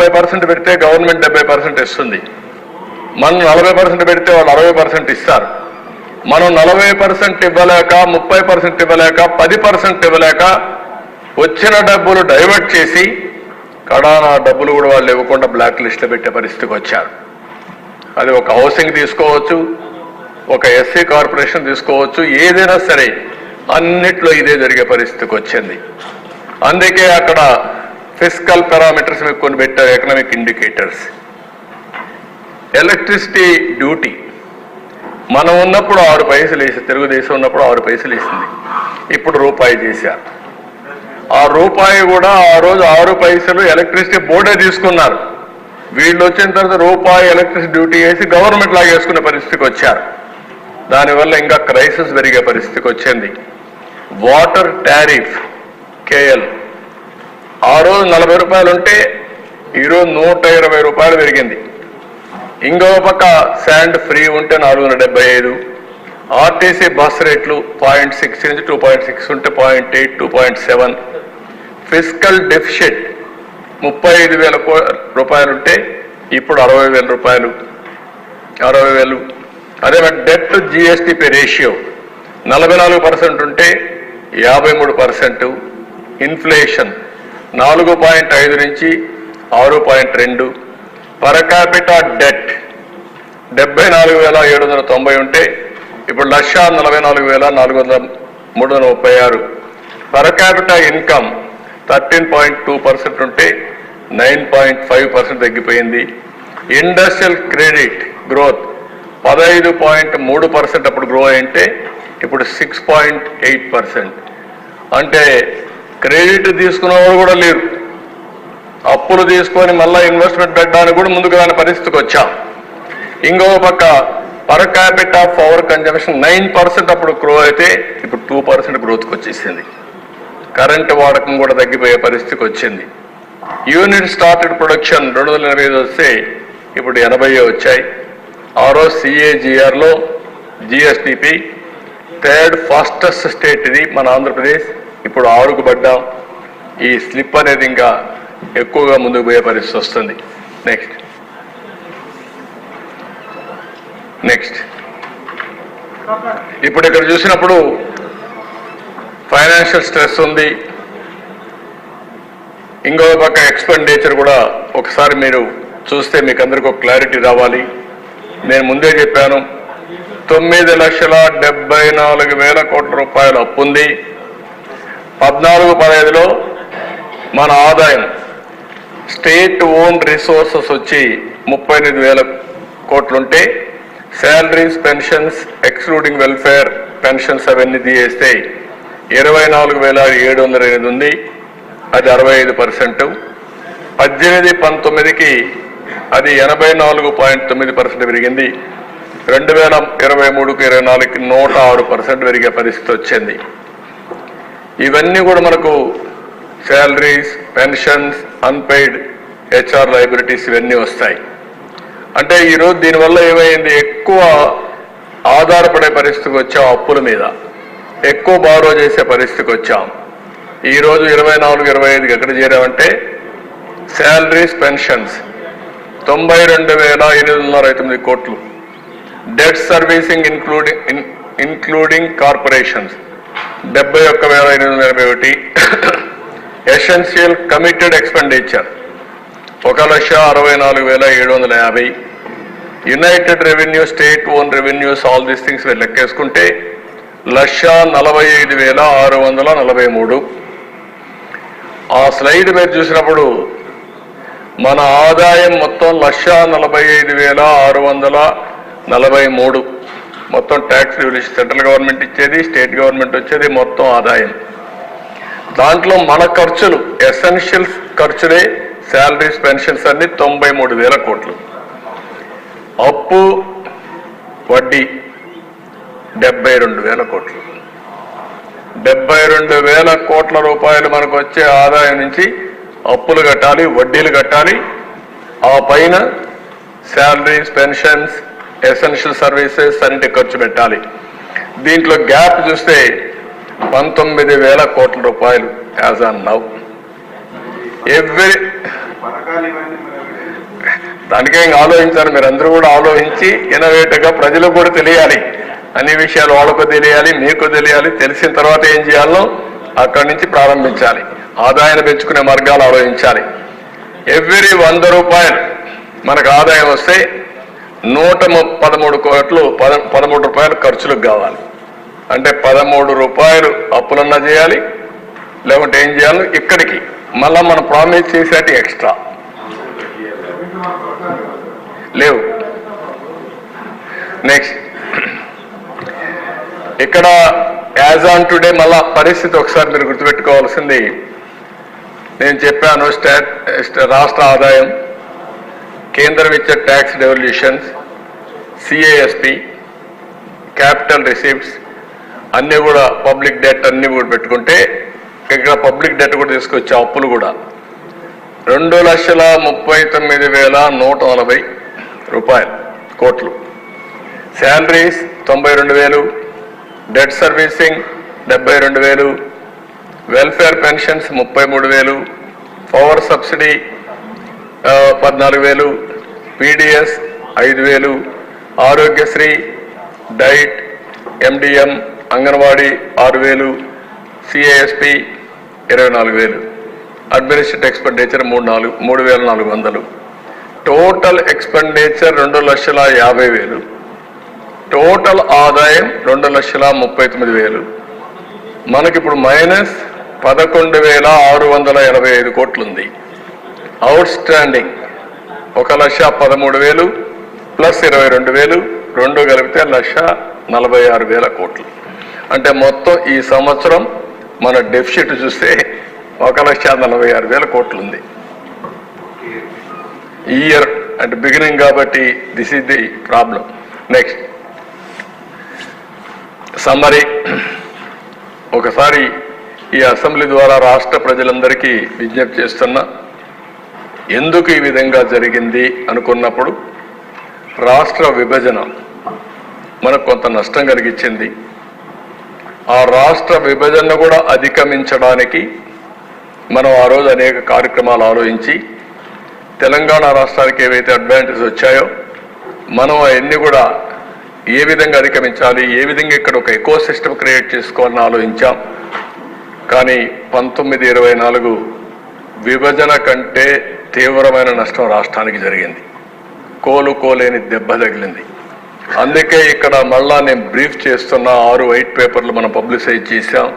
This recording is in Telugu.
30% పెడితే గవర్నమెంట్ 70% ఇస్తుంది. మనం 40% పెడితే వాళ్ళు 60% ఇస్తారు. మనం 40% ఇవ్వలేక, 30% ఇవ్వలేక, 10% ఇవ్వలేక వచ్చిన డబ్బులు డైవర్ట్ చేసి కడానా డబ్బులు కూడా వాళ్ళు ఇవ్వకుండా బ్లాక్ లిస్ట్లో పెట్టే పరిస్థితికి వచ్చారు. అది ఒక హౌసింగ్ తీసుకోవచ్చు, ఒక ఎస్సీ కార్పొరేషన్ తీసుకోవచ్చు, ఏదైనా సరే అన్నిట్లో ఇదే జరిగే పరిస్థితికి వచ్చింది. అందుకే అక్కడ ఫిస్కల్ పారామీటర్స్ మీకు కొన్ని పెట్టారు, ఎకనామిక్ ఇండికేటర్స్. ఎలక్ట్రిసిటీ డ్యూటీ మనం ఉన్నప్పుడు 6 పైసలు వేసి, తెలుగుదేశం ఉన్నప్పుడు 6 పైసలు వేసింది, ఇప్పుడు రూపాయి చేశారు. ఆ రూపాయి కూడా ఆ రోజు 6 పైసలు ఎలక్ట్రిసిటీ బోర్డే తీసుకున్నారు. వీళ్ళు వచ్చిన తర్వాత రూపాయి ఎలక్ట్రిసిటీ డ్యూటీ వేసి గవర్నమెంట్ లాగా వేసుకునే పరిస్థితికి వచ్చారు. దానివల్ల ఇంకా క్రైసిస్ పెరిగే పరిస్థితికి వచ్చింది. వాటర్ టారిఫ్ కేఎల్ ఆ రోజు 40 రూపాయలు ఉంటే ఈరోజు 120 రూపాయలు పెరిగింది. ఇంకో పక్క శాండ్ ఫ్రీ ఉంటే 475. ఆర్టీసీ బస్ రేట్లు 0.6 నుంచి 2.6 ఉంటే 0.8, 2.7. ఫిస్కల్ డెఫిషిట్ 35,000 రూపాయలు ఉంటే ఇప్పుడు 60,000 రూపాయలు, 60,000. అదే డెట్ టు జిఎస్టిపి రేషియో 44% ఉంటే 53%. ఇన్ఫ్లేషన్ 4.5 నుంచి 6.2. పర్ క్యాపిటా డెట్ 74,790 ఉంటే ఇప్పుడు 1,44,336. పర్ క్యాపిటల్ ఇన్కమ్ 13.2% ఉంటే 9.5% తగ్గిపోయింది. ఇండస్ట్రియల్ క్రెడిట్ గ్రోత్ 15.3% అప్పుడు గ్రో అయింటే ఇప్పుడు 6.8%. అంటే క్రెడిట్ తీసుకున్న వాళ్ళు కూడా లేరు, అప్పులు తీసుకొని మళ్ళీ ఇన్వెస్ట్మెంట్ పెట్టడానికి కూడా ముందుకు రాని పరిస్థితికి వచ్చాం. ఇంకో పక్క పర్ క్యాపిటా పవర్ కన్జంప్షన్ 9% అప్పుడు గ్రో అయితే ఇప్పుడు 2% గ్రోత్కి వచ్చేసింది. కరెంటు వాడకం కూడా తగ్గిపోయే పరిస్థితికి వచ్చింది. యూనిట్ స్టార్టెడ్ ప్రొడక్షన్ 285 వస్తే ఇప్పుడు 80 వచ్చాయి. ఆ రోజు సిఏజిఆర్లో జిఎస్టిపి థర్డ్ ఫాస్టెస్ట్ స్టేట్ ఇది మన ఆంధ్రప్రదేశ్, ఇప్పుడు 6కు పడ్డాం. ఈ స్లిప్ అనేది ఇంకా ఎక్కువగా ముందుకు పోయే పరిస్థితి వస్తుంది. నెక్స్ట్ ఇప్పుడు ఇక్కడ చూసినప్పుడు ఫైనాన్షియల్ స్ట్రెస్ ఉంది. ఇంకో పక్క ఎక్స్పెండిచర్ కూడా ఒకసారి మీరు చూస్తే మీకు అందరికీ ఒక క్లారిటీ రావాలి. నేను ముందే చెప్పాను, 9,74,000 కోట్ల రూపాయలు అప్పు ఉంది. 14-15లో మన ఆదాయం స్టేట్ ఓన్ రిసోర్సెస్ వచ్చి 38,000 కోట్లుంటే salaries, pensions excluding welfare pensions అవన్నీ తీయేస్తే 24,708 ఉంది, అది 65%. 18-19కి అది 84.9% పెరిగింది. 2023-24కి 106% పెరిగే పరిస్థితి వచ్చింది. ఇవన్నీ కూడా మనకు salaries, pensions, unpaid HR liabilities ఇవన్నీ వస్తాయి. అంటే ఈరోజు దీనివల్ల ఏమైంది, ఎక్కువ ఆధారపడే పరిస్థితికి వచ్చాం, అప్పుల మీద ఎక్కువ బారో చేసే పరిస్థితికి వచ్చాం. ఈరోజు 24-25కి ఎక్కడ చేరామంటే శాలరీస్, పెన్షన్స్ 92,809 కోట్లు, debt servicing including corporations 71,881, essential committed expenditure 1,64,750, United revenue, state own revenues, all these things మీరు లెక్కేసుకుంటే 1,45,643. ఆ స్లైడ్ మీరు చూసినప్పుడు మన ఆదాయం మొత్తం 1,45,643 మొత్తం ట్యాక్స్ రెవల్యూషన్ సెంట్రల్ గవర్నమెంట్ ఇచ్చేది, స్టేట్ గవర్నమెంట్ వచ్చేది మొత్తం ఆదాయం. దాంట్లో మన ఖర్చులు ఎసెన్షియల్స్ ఖర్చులే శాలరీస్, పెన్షన్స్ అన్ని 93,000 కోట్లు. అప్పు వడ్డీ 72,000 కోట్లు. 72,000 కోట్ల రూపాయలు మనకు వచ్చే ఆదాయం నుంచి అప్పులు కట్టాలి, వడ్డీలు కట్టాలి, ఆ పైన శాలరీస్, పెన్షన్స్, ఎసెన్షియల్ సర్వీసెస్ అన్నిటి ఖర్చు పెట్టాలి. దీంట్లో గ్యాప్ చూస్తే 19,000 కోట్ల రూపాయలు యాజ్ ఆన్ నౌ. దానికే ఇంకా ఆలోచించారు. మీరు అందరూ కూడా ఆలోచించి ఇన్నోవేటివ్గా ప్రజలకు కూడా తెలియాలి, అన్ని విషయాలు వాళ్ళకు తెలియాలి, మీకు తెలియాలి. తెలిసిన తర్వాత ఏం చేయాలో అక్కడి నుంచి ప్రారంభించాలి. ఆదాయాన్ని పెంచుకునే మార్గాలు ఆలోచించాలి. ఎవ్రీ 100 రూపాయలు మనకు ఆదాయం వస్తే 113 కోట్లు 13 రూపాయలు ఖర్చులకు కావాలి. అంటే 13 రూపాయలు అప్పులన్నా చేయాలి, లేకుంటే ఏం చేయాలి ఇక్కడికి మళ్ళా మనం ప్రామిస్ చేసేటి ఎక్స్ట్రా లేవు. నెక్స్ట్ ఇక్కడ యాజ్ ఆన్ టుడే మళ్ళా పరిస్థితి ఒకసారి మీరు గుర్తుపెట్టుకోవాల్సింది, నేను చెప్పాను రాష్ట్ర ఆదాయం, కేంద్రం ఇచ్చే ట్యాక్స్ డెవల్యూషన్స్, సిఏఎస్పి, క్యాపిటల్ రిసీప్ట్స్ అన్నీ కూడా పబ్లిక్ డెట్ అన్నీ కూడా పెట్టుకుంటే ఇక్కడ పబ్లిక్ డెట్ కూడా తీసుకొచ్చే అప్పులు కూడా 2,39,140 రూపాయలు కోట్లు, salaries 92,000, debt servicing 72,000, welfare pensions 33,000, power subsidy 14,000, PDS 5,000, Aarogyasri, diet, MDM, anganwadi 6,000, సిఏఎస్పి 24,000, administrative expenditure 3,400, total expenditure 2,50,000, total ఆదాయం 2,39,000. మనకిప్పుడు మైనస్ 11,685 కోట్లు ఉంది. అవుట్ స్టాండింగ్ 1,13,000 ప్లస్ 22,000 రెండు కలిపితే 1,46,000 కోట్లు. అంటే మొత్తం ఈ సంవత్సరం మన డెఫిసిట్ చూస్తే 1,46,000 కోట్లు ఉంది. ఈ ఇయర్ అంటే బిగినింగ్ కాబట్టి this is the problem. Next summary. ఒకసారి ఈ అసెంబ్లీ ద్వారా రాష్ట్ర ప్రజలందరికీ విజ్ఞప్తి చేస్తున్నా, ఎందుకు ఈ విధంగా జరిగింది అనుకున్నప్పుడు రాష్ట్ర విభజన మనకు కొంత నష్టం కలిగించింది. ఆ రాష్ట్ర విభజనను కూడా అధిగమించడానికి మనం ఆ రోజు అనేక కార్యక్రమాలు ఆలోచించి తెలంగాణ రాష్ట్రానికి ఏవైతే అడ్వాంటేజ్ వచ్చాయో మనం అవన్నీ కూడా ఏ విధంగా అధిగమించాలి, ఏ విధంగా ఇక్కడ ఒక ఎకో సిస్టమ్ క్రియేట్ చేసుకోవాలని ఆలోచించాం. కానీ 1924 విభజన కంటే తీవ్రమైన నష్టం రాష్ట్రానికి జరిగింది. కోలుకోలేని దెబ్బ తగిలింది. అందుకే ఇక్కడ మళ్ళా నేను బ్రీఫ్ చేస్తున్న 6 వైట్ పేపర్లు మనం పబ్లిసైజ్ చేశాం.